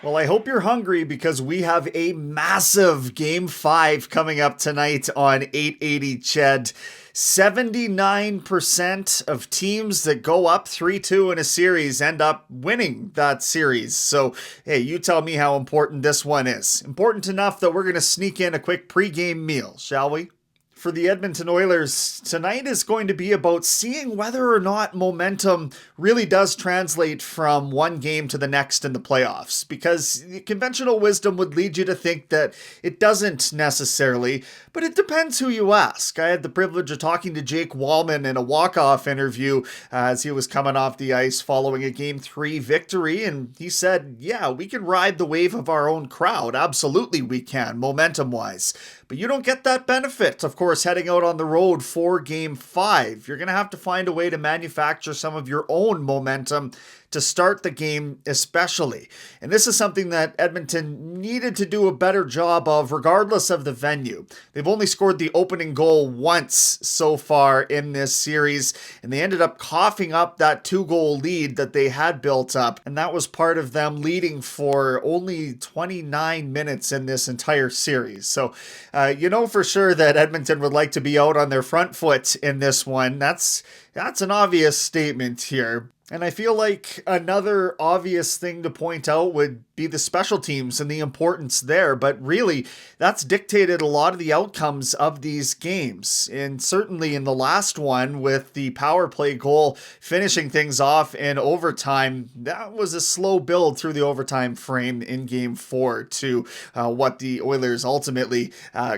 Well, I hope you're hungry because we have a massive Game 5 coming up tonight on 880 Ched. 79% of teams that go up 3-2 in a series end up winning that series. So, hey, you tell me how important this one is. Important enough that we're going to sneak in a quick pregame meal, shall we? For the Edmonton Oilers, tonight is going to be about seeing whether or not momentum really does translate from one game to the next in the playoffs, because conventional wisdom would lead you to think that it doesn't necessarily, but it depends who you ask. I had the privilege of talking to Jake Wallman in a walk-off interview as he was coming off the ice following a Game 3 victory, and he said, yeah, we can ride the wave of our own crowd. Absolutely we can, momentum-wise. But you don't get that benefit, of course, heading out on the road for Game 5. You're going to have to find a way to manufacture some of your own momentum to start the game especially. And this is something that Edmonton needed to do a better job of regardless of the venue. They've only scored the opening goal once so far in this series, and they ended up coughing up that 2-goal lead that they had built up, and that was part of them leading for only 29 minutes in this entire series. So you know for sure that Edmonton would like to be out on their front foot in this one. That's an obvious statement here. And I feel like another obvious thing to point out would be the special teams and the importance there. But really, that's dictated a lot of the outcomes of these games. And certainly in the last one, with the power play goal finishing things off in overtime, that was a slow build through the overtime frame in Game 4 to what the Oilers ultimately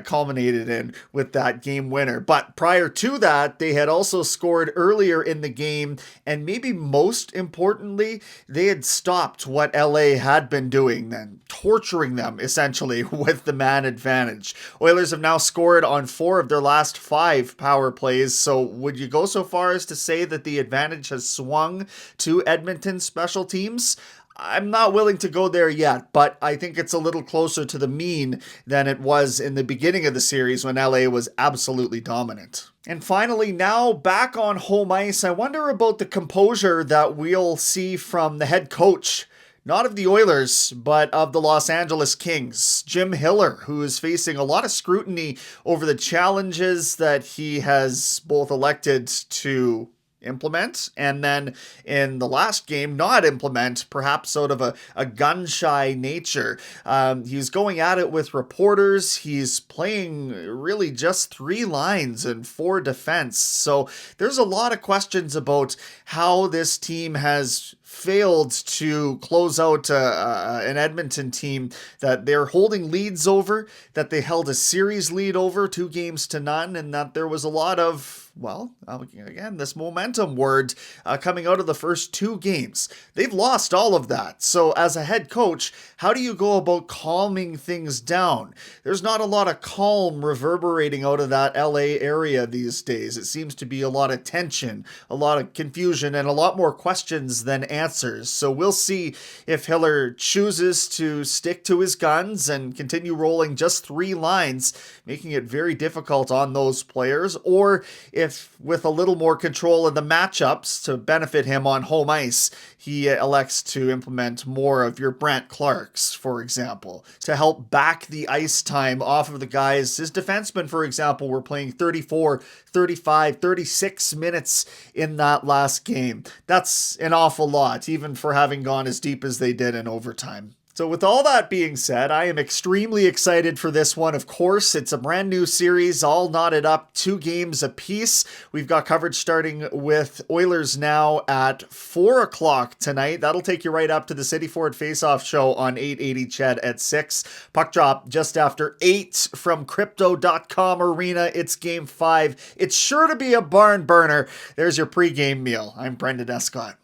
culminated in with that game winner. But prior to that, they had also scored earlier in the game, and maybe most importantly, they had stopped what LA had been doing then, torturing them essentially with the man advantage. Oilers have now scored on 4 of their last 5 power plays, so would you go so far as to say that the advantage has swung to Edmonton special teams? I'm not willing to go there yet, but I think it's a little closer to the mean than it was in the beginning of the series when LA was absolutely dominant. And finally, now back on home ice, I wonder about the composure that we'll see from the head coach, not of the Oilers, but of the Los Angeles Kings, Jim Hiller, who is facing a lot of scrutiny over the challenges that he has both elected to implement and then in the last game not implement, perhaps out of a gun-shy nature. He's going at it with reporters. He's playing really just 3 lines and 4 defense. So there's a lot of questions about how this team has failed to close out an Edmonton team that they're holding leads over, that they held a series lead over 2-0, and that there was a lot of, well, again, this momentum word coming out of the first 2 games. They've lost all of that. So as a head coach, how do you go about calming things down? There's not a lot of calm reverberating out of that LA area these days. It seems to be a lot of tension, a lot of confusion, and a lot more questions than answers. So we'll see if Hiller chooses to stick to his guns and continue rolling just 3 lines, making it very difficult on those players, or if with a little more control of the matchups to benefit him on home ice, he elects to implement more of your Brant Clarks, for example, to help back the ice time off of the guys. His defensemen, for example, were playing 34, 35, 36 minutes in that last game. That's an awful lot, even for having gone as deep as they did in overtime. So with all that being said, I am extremely excited for this one. Of course, it's a brand new series, all knotted up 2 games apiece. We've got coverage starting with Oilers now at 4 o'clock tonight. That'll take you right up to the City Ford Faceoff show on 880 Ched at 6. Puck drop just after 8 from Crypto.com Arena. It's Game 5. It's sure to be a barn burner. There's your pregame meal. I'm Brenden Escott.